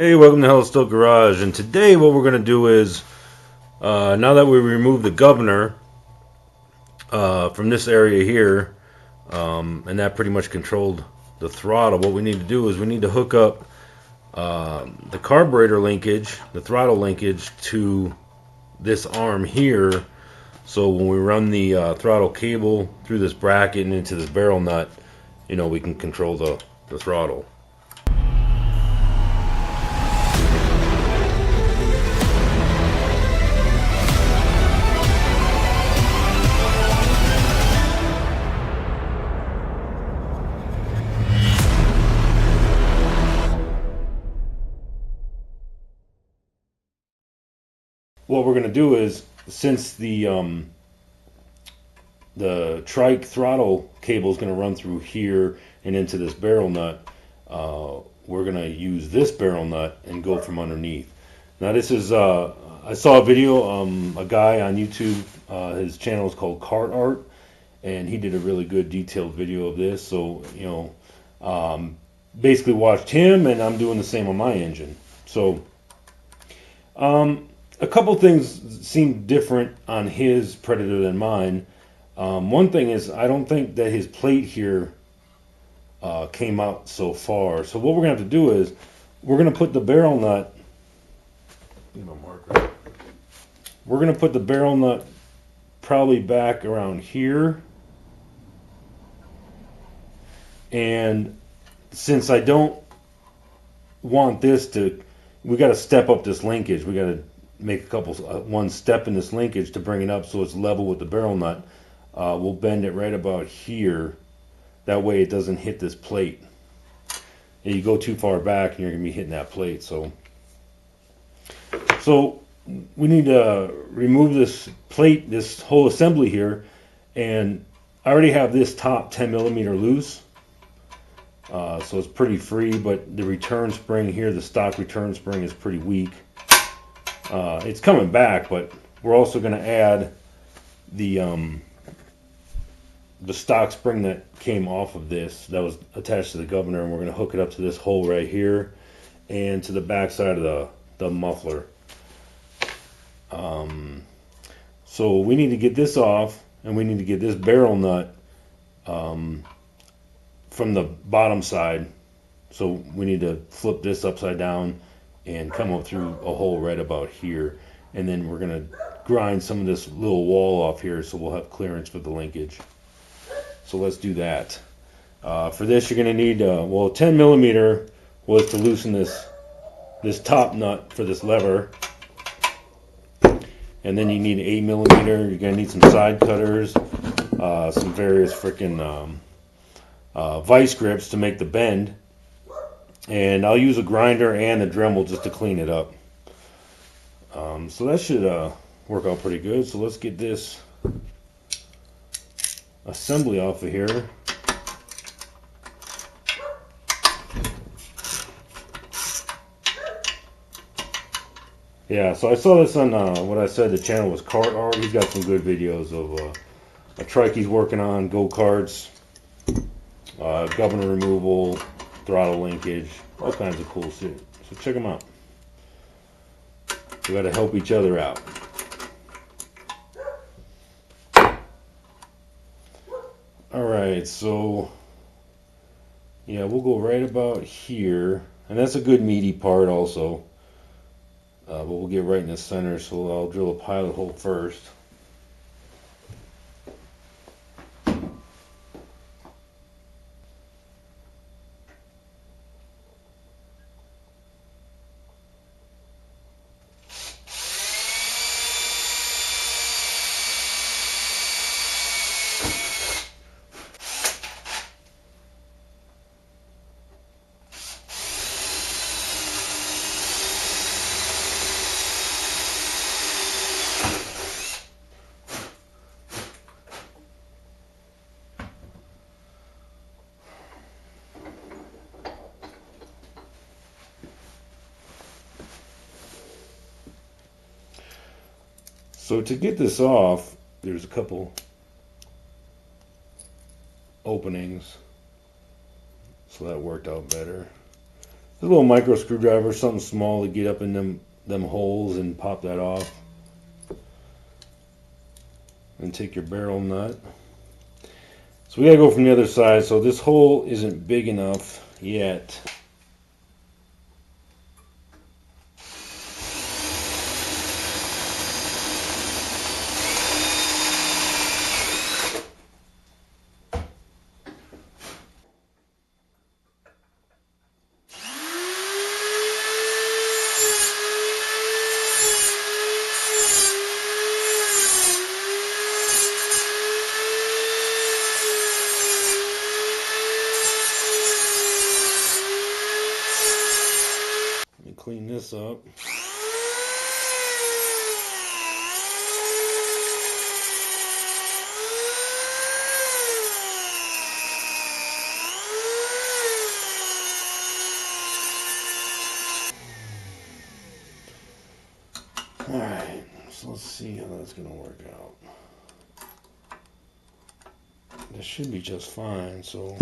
Hey, welcome to Hell's Still Garage, and today what we're going to do is, now that we remove the governor from this area here, and that pretty much controlled the throttle, what we need to do is we need to hook up the carburetor linkage, the throttle linkage, to this arm here, so when we run the throttle cable through this bracket and into this barrel nut, we can control the throttle. What we're going to do is, since the Trike throttle cable is going to run through here and into this barrel nut, we're going to use this barrel nut and go from underneath. Now this is, I saw a video, a guy on YouTube, his channel is called Kart Art, and he did a really good detailed video of this. So, basically watched him, and I'm doing the same on my engine. So, a couple things seem different on his Predator than mine. One thing is, I don't think that his plate here came out so far. So what we're going to have to do is, we're going to put the barrel nut, we're going to put the barrel nut probably back around here. And since I don't want this to, we got to step up this linkage. We got to make a couple, one step in this linkage to bring it up so it's level with the barrel nut. We'll bend it right about here. That way it doesn't hit this plate. And you go too far back and you're going to be hitting that plate. So we need to remove this plate, this whole assembly here. And I already have this top 10 millimeter loose. So it's pretty free, but the return spring here, the stock return spring, is pretty weak. It's coming back, but we're also going to add the stock spring that came off of this, that was attached to the governor, and we're going to hook it up to this hole right here and to the back side of the muffler. So we need to get this off, and we need to get this barrel nut from the bottom side. So we need to flip this upside down and come up through a hole right about here, and then we're going to grind some of this little wall off here so we'll have clearance for the linkage. So let's do that. For this you're going to need, 10 millimeter was to loosen this top nut for this lever, and then you need 8 millimeter. You're going to need some side cutters, some various freaking vice grips to make the bend, and I'll use a grinder and a Dremel just to clean it up. So that should work out pretty good. So let's get this assembly off of here. Yeah, so I saw this on what I said the channel was Kart Art. He's got some good videos of a trike he's working on, go-karts, governor removal, throttle linkage, all kinds of cool shit. So check them out. We got to help each other out. Alright, so yeah, we'll go right about here, and that's a good meaty part also, but we'll get right in the center, so I'll drill a pilot hole first. So to get this off, there's a couple openings, so that worked out better. A little micro screwdriver, something small to get up in them holes and pop that off. And take your barrel nut. So we gotta go from the other side. So this hole isn't big enough yet. Let me clean this up. Alright, so let's see how that's going to work out. This should be just fine, so...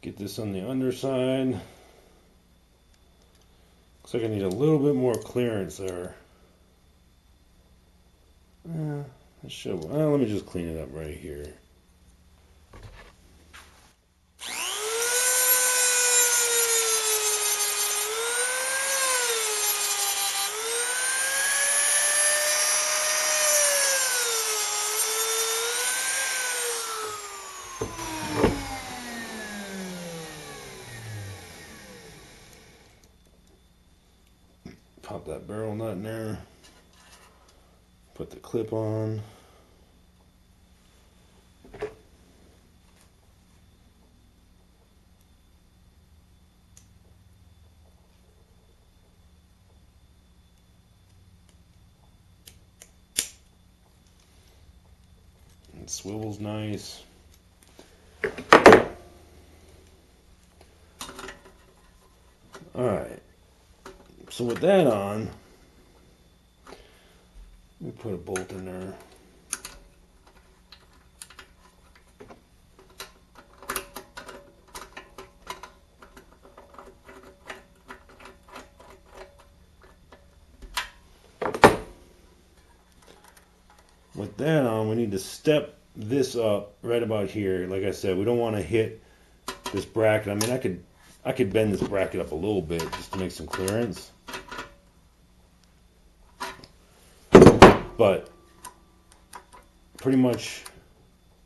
Get this on the underside. Looks like I need a little bit more clearance there. It should. Let me just clean it up right here. Pop that barrel nut in there. Put the clip on. It swivels nice. Alright. So with that on, let me put a bolt in there. With that on, we need to step this up right about here. Like I said, we don't want to hit this bracket. I mean, I could bend this bracket up a little bit just to make some clearance. But pretty much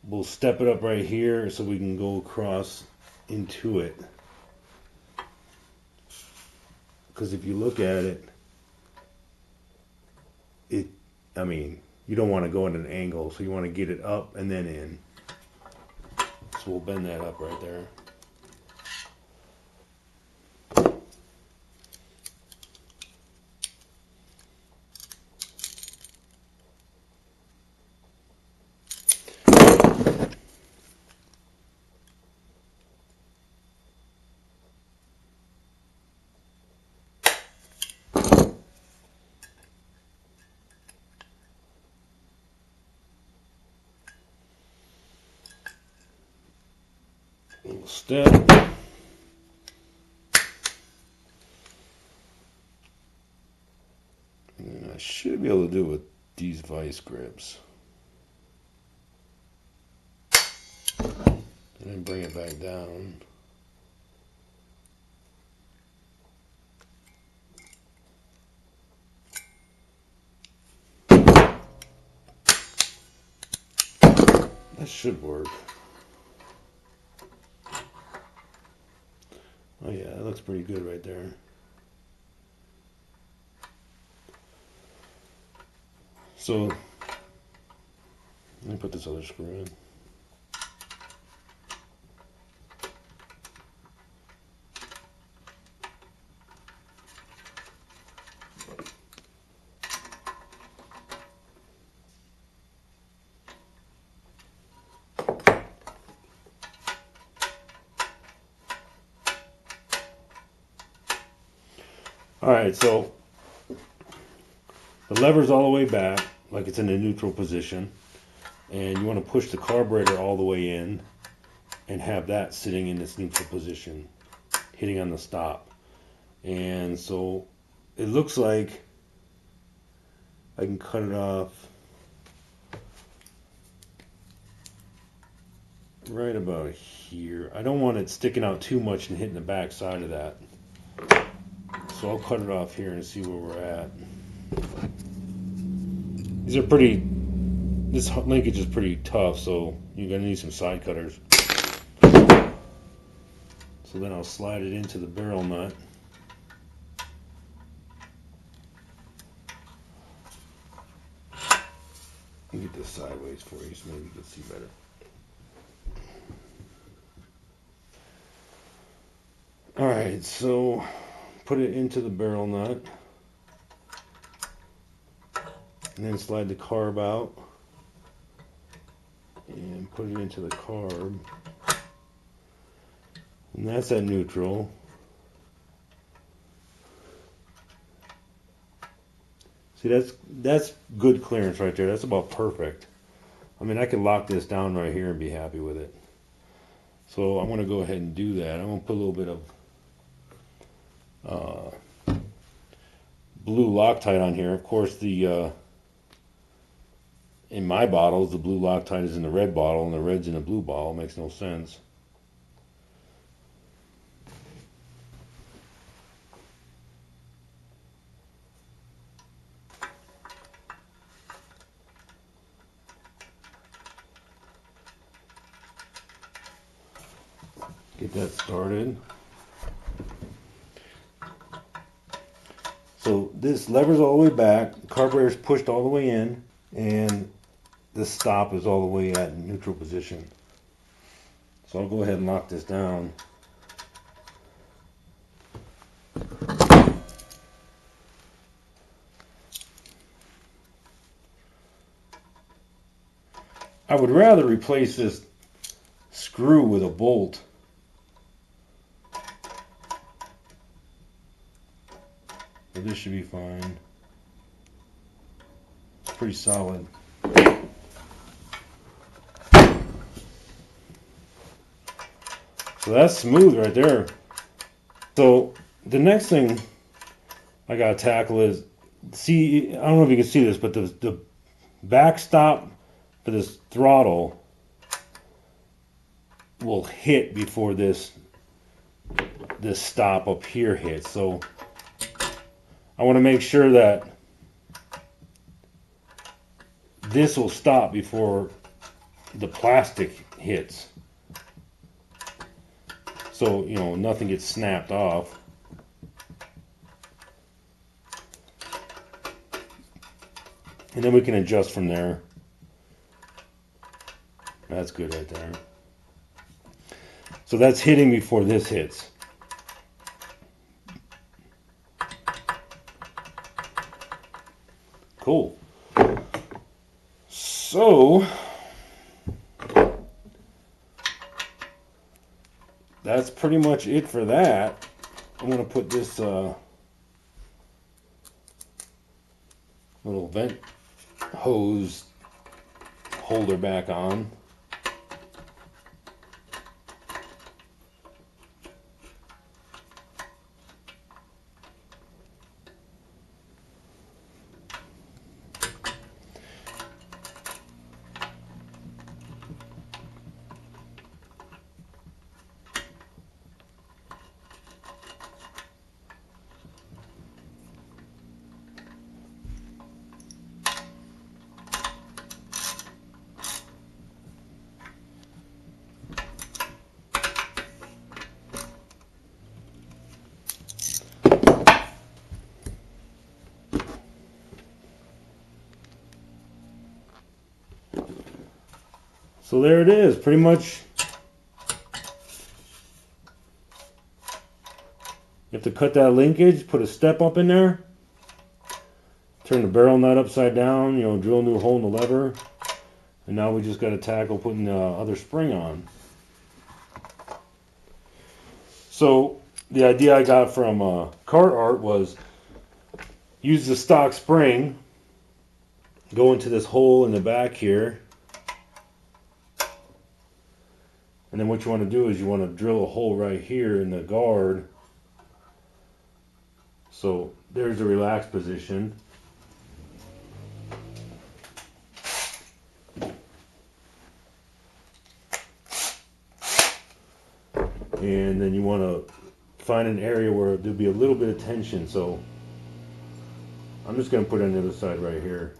we'll step it up right here so we can go across into it. Because if you look at it, I mean, you don't want to go at an angle, so you want to get it up and then in. So we'll bend that up right there. Little step. And I should be able to do it with these vice grips. And then bring it back down. That should work. Oh yeah, that looks pretty good right there. So, let me put this other screw in. Alright, so the lever's all the way back, like it's in a neutral position. And you want to push the carburetor all the way in and have that sitting in this neutral position, hitting on the stop. And so it looks like I can cut it off right about here. I don't want it sticking out too much and hitting the back side of that. So I'll cut it off here and see where we're at. These are pretty, this linkage is pretty tough, so you're going to need some side cutters. So then I'll slide it into the barrel nut. Let me get this sideways for you so maybe you can see better. Alright, so put it into the barrel nut. And then slide the carb out. And put it into the carb. And that's at neutral. See, that's good clearance right there. That's about perfect. I mean, I could lock this down right here and be happy with it. So I'm going to go ahead and do that. I'm going to put a little bit of blue Loctite on here. Of course, the in my bottles, the blue Loctite is in the red bottle and the red's in the blue bottle. It makes no sense. Get that started. So this lever's all the way back, the carburetor's pushed all the way in, and the stop is all the way at neutral position. So I'll go ahead and lock this down. I would rather replace this screw with a bolt. But this should be fine. It's pretty solid. So that's smooth right there. So the next thing I gotta tackle is, see, I don't know if you can see this, but the backstop for this throttle will hit before this stop up here hits. So I want to make sure that this will stop before the plastic hits. So, you know, nothing gets snapped off. And then we can adjust from there. That's good right there. So that's hitting before this hits. Cool. So that's pretty much it for that. I'm going to put this little vent hose holder back on. So there it is, pretty much. You have to cut that linkage, put a step up in there, turn the barrel nut upside down, you know, drill a new hole in the lever, and now we just got to tackle putting the other spring on. So the idea I got from cart art was use the stock spring, go into this hole in the back here, and then what you want to do is you want to drill a hole right here in the guard. So there's the relaxed position. And then you want to find an area where there'll be a little bit of tension. So I'm just going to put it on the other side right here.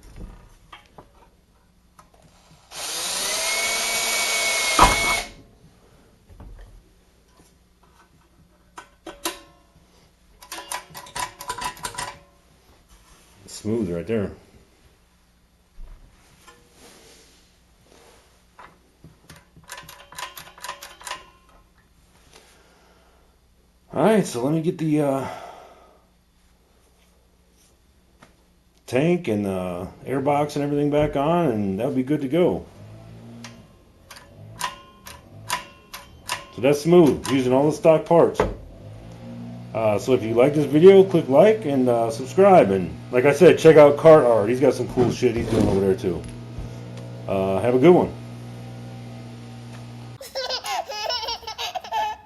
Smooth right there. Alright, so let me get the tank and air box and everything back on, and that'll be good to go. So that's smooth, using all the stock parts. So if you like this video, click like and subscribe. And like I said, check out Cart Art. He's got some cool shit he's doing over there too. Have a good one.